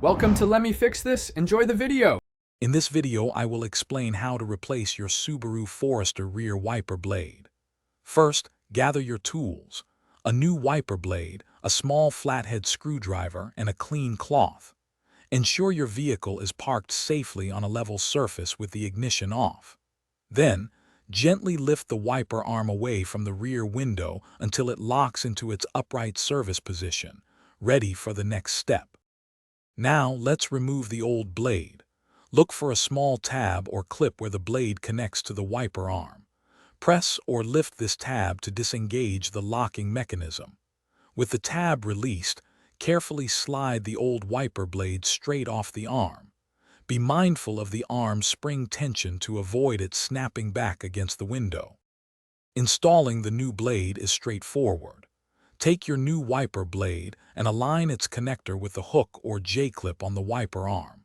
Welcome to Let Me Fix This. Enjoy the video. In this video, I will explain how to replace your Subaru Forester rear wiper blade. First, gather your tools: a new wiper blade, a small flathead screwdriver, and a clean cloth. Ensure your vehicle is parked safely on a level surface with the ignition off. Then, gently lift the wiper arm away from the rear window until it locks into its upright service position, ready for the next step. Now, let's remove the old blade. Look for a small tab or clip where the blade connects to the wiper arm. Press or lift this tab to disengage the locking mechanism. With the tab released, carefully slide the old wiper blade straight off the arm. Be mindful of the arm's spring tension to avoid it snapping back against the window. Installing the new blade is straightforward. Take your new wiper blade and align its connector with the hook or J-clip on the wiper arm.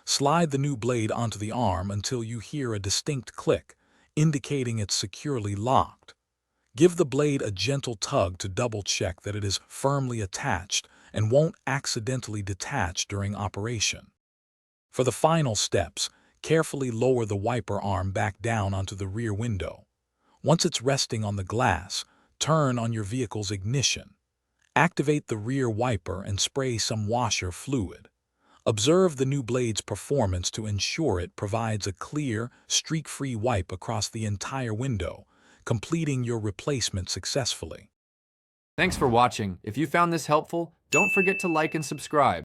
Slide the new blade onto the arm until you hear a distinct click, indicating it's securely locked. Give the blade a gentle tug to double-check that it is firmly attached and won't accidentally detach during operation. For the final steps, carefully lower the wiper arm back down onto the rear window. Once it's resting on the glass, turn on your vehicle's ignition. Activate the rear wiper and spray some washer fluid. Observe the new blade's performance to ensure it provides a clear, streak-free wipe across the entire window, completing your replacement successfully. Thanks for watching. If you found this helpful, don't forget to like and subscribe.